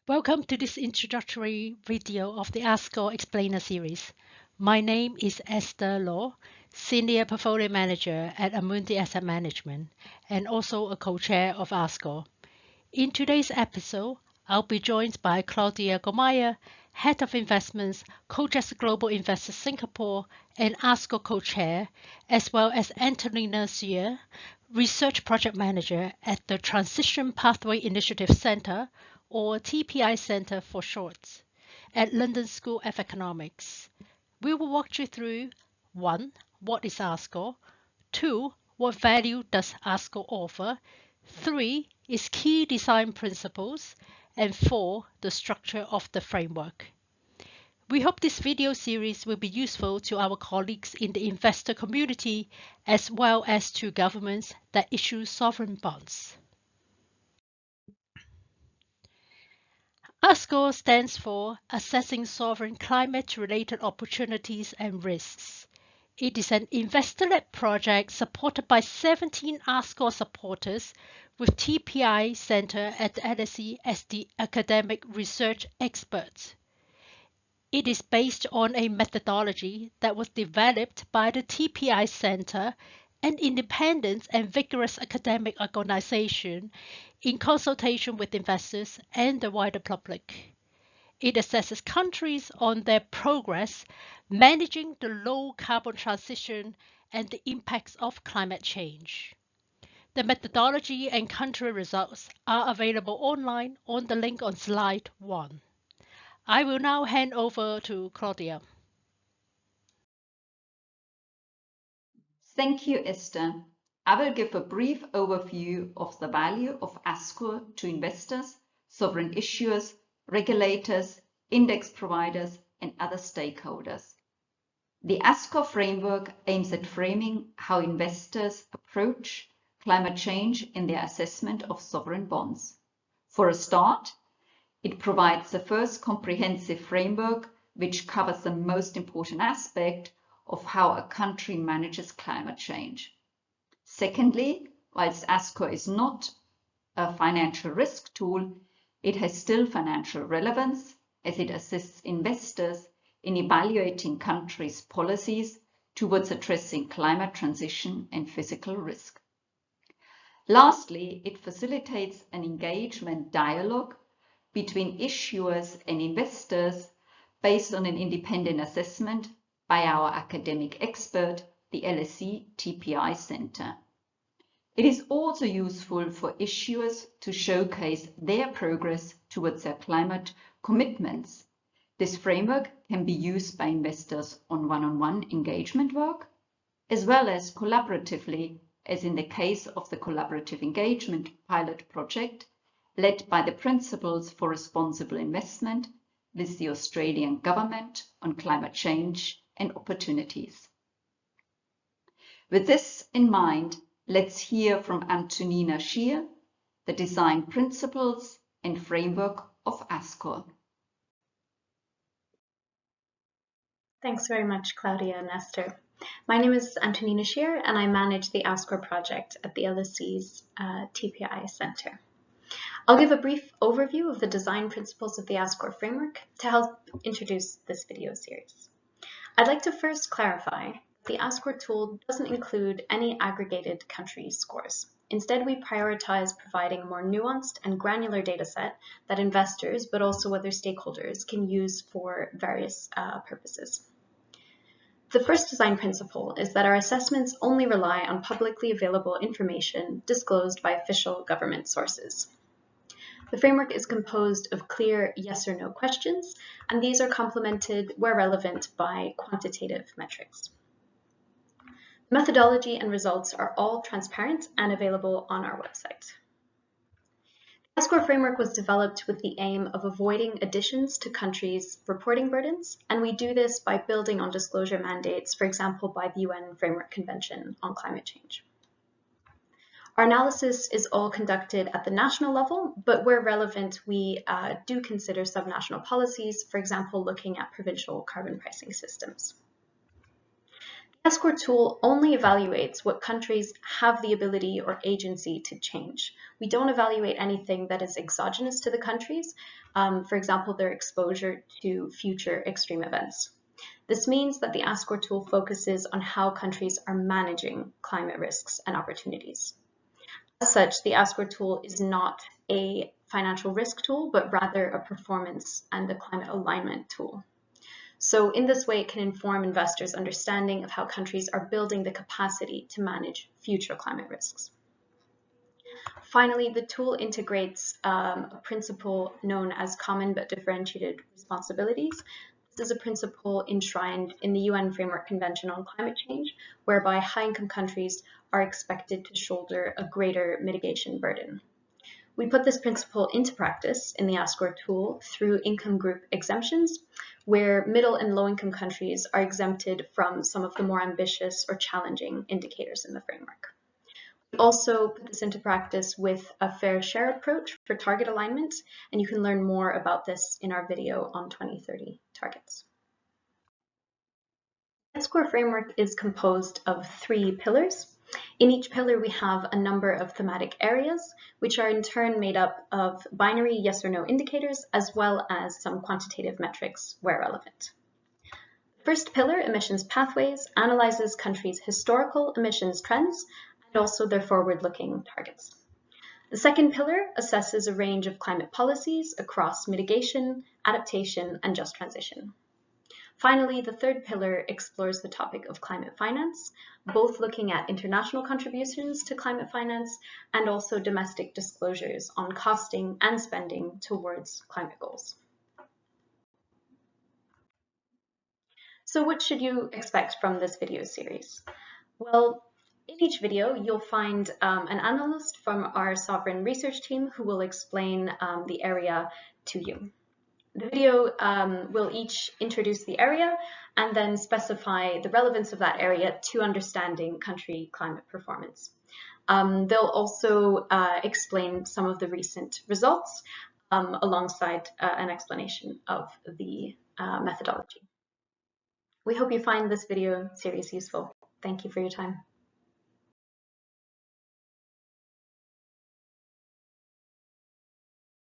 Welcome to this introductory video of the ASCOR Explainer series. My name is Esther Law, Senior Portfolio Manager at Amundi Asset Management and also a co-chair of ASCOR. In today's episode, I'll be joined by Claudia Gollmeier, Head of Investments, Colchester Global Investors Singapore and ASCOR co-chair, as well as Antonina Scheer, Research Project Manager at the Transition Pathway Initiative Centre, or TPI Centre for short, at London School of Economics. We will walk you through 1. What is ASCOR? 2. What value does ASCOR offer? 3. Its key design principles. And 4. The structure of the framework. We hope this video series will be useful to our colleagues in the investor community as well as to governments that issue sovereign bonds. ASCOR stands for Assessing Sovereign Climate-Related Opportunities and Risks. It is an investor-led project supported by 17 ASCOR supporters with TPI Centre at the LSE as the academic research expert. It is based on a methodology that was developed by the TPI Centre, an independent and vigorous academic organization in consultation with investors and the wider public. It assesses countries on their progress managing the low carbon transition and the impacts of climate change. The methodology and country results are available online on the link on slide 1. I will now hand over to Claudia. Thank you, Esther. I will give a brief overview of the value of ASCOR to investors, sovereign issuers, regulators, index providers, and other stakeholders. The ASCOR framework aims at framing how investors approach climate change in their assessment of sovereign bonds. For a start, it provides the first comprehensive framework which covers the most important aspect of how a country manages climate change. Secondly, whilst ASCOR is not a financial risk tool, it has still financial relevance as it assists investors in evaluating countries' policies towards addressing climate transition and physical risk. Lastly, it facilitates an engagement dialogue between issuers and investors based on an independent assessment by our academic expert, the LSE TPI Centre. It is also useful for issuers to showcase their progress towards their climate commitments. This framework can be used by investors on one-on-one engagement work, as well as collaboratively, as in the case of the Collaborative Engagement pilot project, led by the Principles for Responsible Investment with the Australian Government on climate change and opportunities. With this in mind, let's hear from Antonina Scheer, the design principles and framework of ASCOR. Thanks very much, Claudia and Esther. My name is Antonina Scheer and I manage the ASCOR project at the LSE's TPI Centre. I'll give a brief overview of the design principles of the ASCOR framework to help introduce this video series. I'd like to first clarify the ASCOR tool doesn't include any aggregated country scores. Instead, we prioritize providing a more nuanced and granular data set that investors, but also other stakeholders, can use for various purposes. The first design principle is that our assessments only rely on publicly available information disclosed by official government sources. The framework is composed of clear yes or no questions, and these are complemented where relevant by quantitative metrics. Methodology and results are all transparent and available on our website. The ASCOR framework was developed with the aim of avoiding additions to countries' reporting burdens, and we do this by building on disclosure mandates, for example, by the UN Framework Convention on Climate Change. Our analysis is all conducted at the national level, but where relevant, we do consider subnational policies, for example, looking at provincial carbon pricing systems. The ASCOR tool only evaluates what countries have the ability or agency to change. We don't evaluate anything that is exogenous to the countries, for example, their exposure to future extreme events. This means that the ASCOR tool focuses on how countries are managing climate risks and opportunities. As such, the ASCOR tool is not a financial risk tool, but rather a performance and a climate alignment tool. So in this way, it can inform investors' understanding of how countries are building the capacity to manage future climate risks. Finally, the tool integrates a principle known as common but differentiated responsibilities. This is a principle enshrined in the UN Framework Convention on Climate Change, whereby high-income countries are expected to shoulder a greater mitigation burden. We put this principle into practice in the ASCOR tool through income group exemptions, where middle and low-income countries are exempted from some of the more ambitious or challenging indicators in the framework. We also put this into practice with a fair share approach for target alignment, and you can learn more about this in our video on 2030 targets. The ASCOR framework is composed of 3 pillars. In each pillar, we have a number of thematic areas, which are in turn made up of binary yes or no indicators, as well as some quantitative metrics where relevant. The first pillar, emissions pathways, analyzes countries' historical emissions trends and also their forward-looking targets. The second pillar assesses a range of climate policies across mitigation, adaptation, and just transition. Finally, the third pillar explores the topic of climate finance, both looking at international contributions to climate finance and also domestic disclosures on costing and spending towards climate goals. So what should you expect from this video series? Well, in each video, you'll find an analyst from our sovereign research team who will explain the area to you. The video will each introduce the area and then specify the relevance of that area to understanding country climate performance. They'll also explain some of the recent results alongside an explanation of the methodology. We hope you find this video series useful. Thank you for your time.